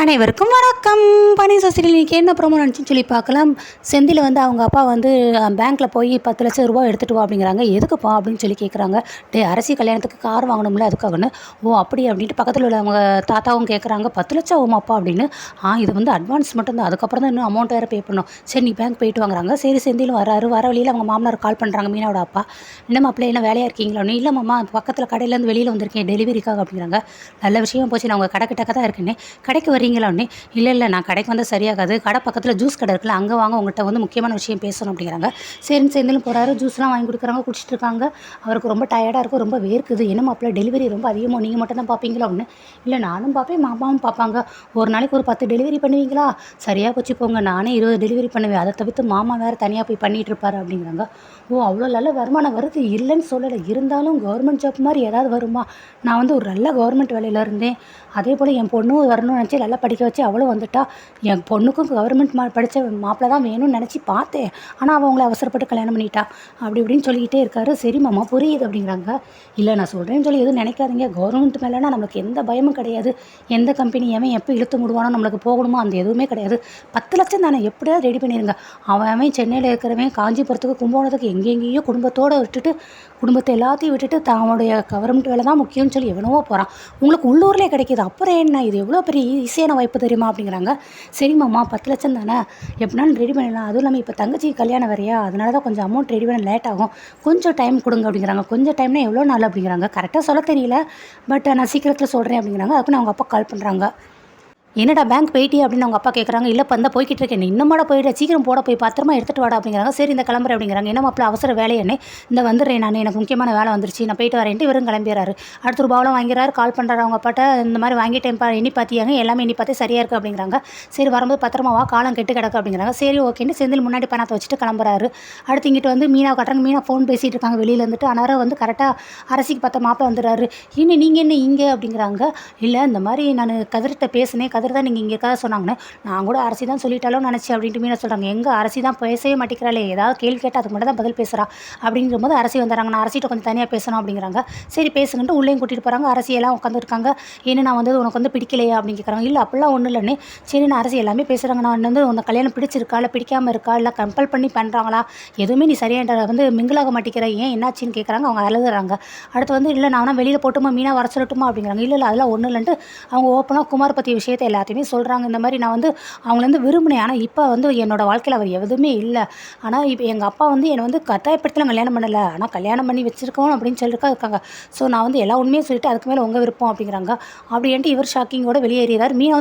அனைவருக்கும் வணக்கம். பனி சசிரியல் இன்றைக்கி என்ன ப்ரோமோ நினச்சின்னு சொல்லி பார்க்கலாம். செந்தில் வந்து அவங்க அப்பா வந்து பேங்க்கில் போய் 10 லட்சம் ரூபா எடுத்துகிட்டு வா அப்படிங்கிறாங்க. எதுக்குப்பா அப்படின்னு சொல்லி கேட்குறாங்க. அரசி கல்யாணத்துக்கு கார் வாங்கணும்ல அதுக்காகன்னு. ஓ அப்படி அப்படின்ட்டு பக்கத்தில் உள்ள அவங்க தாத்தாவும் கேட்குறாங்க. 10 லட்சம் ஆகுமாப்பா அப்படின்னு. இது வந்து அட்வான்ஸ் மட்டும்தான், அதுக்கப்புறம் தான் இன்னும் அமௌண்ட் வேறு பே பண்ணணும். சரி நீ பேங்க் போயிட்டு வாங்குறாங்க. சரி செந்திலும் வராரு. வர வழியில் அவங்க மாமனார் கால் பண்ணுறாங்க, மீனாவோட அப்பா. இன்னும் அப்பளே என்ன வேலையாக இருக்கீங்களா? நீ இல்லை மாமா பக்கத்தில் கடையிலேருந்து வெளியில் வந்திருக்கேன் டெலிவரிக்காக அப்படிங்கிறாங்க. நல்ல விஷயம் போச்சு, நான் உங்கள் கடை கிட்டக்க தான் இருக்கேன்னு. கடைக்கு வரீங்களான்னே. இல்லை நான் கடைக்கு வந்தால் சரியாகாது, கடை பக்கத்தில் ஜூஸ் கடை இருக்குல்ல அங்கே வாங்க, உங்கள்கிட்ட வந்து முக்கியமான விஷயம் பேசணும் அப்படிங்கிறாங்க. சரின்னு செந்திலும் போகிறாரு. ஜூஸ்லாம் வாங்கி கொடுக்குறாங்க, குடிச்சிட்டு இருக்காங்க. அவருக்கு ரொம்ப டயர்டாக இருக்கும், ரொம்ப வேர்க்குது. என்ன மாப்பிள்ள டெலிவரி ரொம்ப அதிகமாக நீங்கள் மட்டும் தான் பார்ப்பீங்களா அப்படின்னு. இல்லை நானும் பார்ப்பேன், மாமாவும் பார்ப்பாங்க. ஒரு நாளைக்கு ஒரு 10 டெலிவரி பண்ணுவீங்களா? சரியாக போச்சு போங்க, நானே 20 டெலிவரி பண்ணுவேன். அதை தவிர்த்து மாமா வேறு தனியாக போய் பண்ணிகிட்டு இருப்பாரு அப்படிங்கிறாங்க. ஓ அவ்வளோ நல்ல வருமானம் வருது, இல்லைன்னு சொல்லலை. இருந்தாலும் கவர்மெண்ட் ஜாப் மாதிரி ஏதாவது வருமா? நான் வந்து ஒரு நல்ல கவர்மெண்ட் வேலையில் இருந்தேன். அதே போல் என் பொண்ணும் வரணும்னு நினச்சி நல்லா படிக்க வச்சு அவளும் வந்துட்டா. என் பொண்ணுக்கும் கவர்மெண்ட் படித்த மாப்பிள்ளை தான் வேணும்னு நினச்சி பார்த்தேன். ஆனால் அவள் அவங்கள அவசரப்பட்டு கல்யாணம் பண்ணிட்டா அப்படி இப்படின்னு சொல்லிக்கிட்டே இருக்காரு. சரி மாமா புரியுது அப்படிங்கிறாங்க. இல்லை நான் சொல்கிறேன்னு சொல்லி எதுவும் நினைக்காதீங்க. கவர்மெண்ட் மேலேனா நம்மளுக்கு எந்த பயமும் கிடையாது. எந்த கம்பெனி எவன் எப்போ இழுத்து முடுவானோ, நம்மளுக்கு போகணுமோ அந்த எதுவுமே கிடையாது. 10 லட்சம் தானே, எப்படியாவது ரெடி பண்ணிடுங்க. அவன் சென்னையில் இருக்கிறவன் காஞ்சிபுரத்துக்கு கும்பகோணத்துக்கு எங்கெங்கேயோ குடும்பத்தோடு விட்டுட்டு, குடும்பத்தை எல்லாத்தையும் விட்டுட்டு அவனுடைய கவர்மெண்ட் வேலை தான் முக்கியம்னு சொல்லி எவனவோ போகிறான். உங்களுக்கு உள்ளூர்லேயே கிடைக்கிது, அப்புறம் என்ன, இது எவ்வளோ பெரிய ஈஸியான வாய்ப்பு தெரியுமா அப்படிங்கிறாங்க. சரிம்மாம்மா 10 லட்சம் தானே, எப்படினாலும் ரெடி பண்ணிடலாம். அதுவும் இல்லாமல் இப்போ தங்கச்சி கல்யாணம் வேறையா, அதனால தான் கொஞ்சம் அமௌண்ட் ரெடி பண்ண லேட் ஆகும், கொஞ்சம் டைம் கொடுங்க அப்படிங்கிறாங்க. கொஞ்சம் டைம்னா எவ்வளோ நாள் அப்படிங்கிறாங்க. கரெக்டாக சொல்ல தெரியல, பட் நான் சீக்கிரத்தில் சொல்கிறேன் அப்படிங்கிறாங்க. அதுக்குன்னு அவங்க அப்பா கால் பண்ணுறாங்க. என்னடா பேங்க் போயிட்டே அப்படின்னு அவங்க அப்பா கேட்குறாங்க. இல்லை பந்தா போய்கிட்டு இருக்கேன். இன்னுமாட போயிட்டு சீக்கிரம் போட, போய் பத்திரமா எடுத்துகிட்டு வாடா அப்படிங்கிறாங்க. சரி இந்த கிளம்புறேன் அப்படிங்கிறாங்க. என்ன மாப்பிள்ள அவசர வேலையன்னே, இந்த வந்துடுறேன் நான், எனக்கு முக்கியமான வேலை வந்துருச்சு, நான் போயிட்டு வரேன்ட்டு இவரும் கிளம்பிடுறாரு. அடுத்த ரூபாவெலாம் வாங்கிறாரு. கால் பண்ணுறாரு அவங்க அப்பாட்ட. இந்த மாதிரி வாங்கிட்டேன்ப்பா, எண்ணி பார்த்தியாங்க, எல்லாமே எண்ணி பார்த்தே சரியாக இருக்குது அப்படிங்கிறாங்க. சரி வரும்போது பத்திரமா வா, காலம் கெட்டு கிடக்கு அப்படிங்கிறாங்க. சரி ஓகேன்னு செந்தில் முன்னாடி பணத்தை வச்சுட்டு கிளம்புறாரு. அடுத்து இங்கிட்டு வந்து மீனா கட்டுறாங்க. மீனா ஃபோன் பேசிகிட்டு இருக்காங்க வெளியில் இருந்துட்டு. ஆனால் வந்து கரெக்டாக அரசிக்கு பார்த்த மாப்பிள்ள வந்துடுறாரு. இன்னும் நீங்கள் என்ன இங்கே அப்படிங்கிறாங்க. இல்லை இந்த மாதிரி நான் கதிர்கிட்ட பேசினேன், கதிர் தான் நீங்கள் இங்கே இருக்காத சொன்னாங்கன்னு. நான் கூட அரசி தான் சொல்லிட்டாலும் நினச்சி அப்படின்ட்டு மீனா சொல்கிறாங்க. எங்கே அரசி தான் பேசவே மாட்டேங்கிறாளே, ஏதாவது கேள்வி கேட்டால் அதுக்கு மட்டும் தான் பதில் பேசுகிறா அப்படிங்கிற போது அரசி வந்துடுறாங்க. நான் அரசிட்ட கொஞ்சம் தனியாக பேசணும் அப்படிங்கிறாங்க. சரி பேசுங்கன்ட்டு உள்ளேயும் கூட்டிகிட்டு போகிறாங்க. அரசியெல்லாம் உட்காந்துருக்காங்க. ஏன்னா நான் வந்து உனக்கு வந்து பிடிக்கலையா அப்படின்னு கேட்குறாங்க. இல்லை அப்படிலாம் ஒன்றும் இல்லைன்னு. சரி நான் அரசி எல்லாமே பேசுகிறாங்க. நான் வந்து உன்னை கல்யாணம் பிடிச்சிருக்கா, இல்லை பிடிக்காமல் இருக்கா, இல்லை கம்பல் பண்ணி பண்ணுறாங்களா, எதுவுமே நீ சரியாக வந்து மிங்கிளாக மாட்டேங்கிற, ஏன் என்னாச்சின்னு கேட்குறாங்க. அவங்க அழுதுறாங்க. அடுத்து வந்து இல்லை நான் வெளியில் போட்டுமா, மீனா வர சொல்லட்டுமா அப்படிங்கிறாங்க. இல்லை அதெல்லாம் ஒன்றும் இல்லைன்ட்டு அவங்க ஓப்பனாக குமார் பற்றி விஷயத்தை எல்லாத்தையுமே சொல்கிறாங்க. இந்த மாதிரி நான் வந்து அவங்கள வந்து விரும்பினேன், ஆனால் இப்போ வந்து என்னோடய வாழ்க்கையில் அவர் எதுவுமே இல்லை. ஆனால் இப்போ எங்கள் அப்பா வந்து என்னை வந்து கட்டாயப்படுத்தலாம் கல்யாணம் பண்ணலை, ஆனால் கல்யாணம் பண்ணி வச்சுருக்கோம் அப்படின்னு சொல்லிட்டு இருக்காங்க. ஸோ நான் வந்து எல்லா உண்மையும் சொல்லிட்டு அதுக்கு மேலே உங்கள் விருப்பம் அப்படிங்கிறாங்க. அப்படின்ட்டு இவர் ஷாக்கிங்கோட வெளியேறியதார். மீனா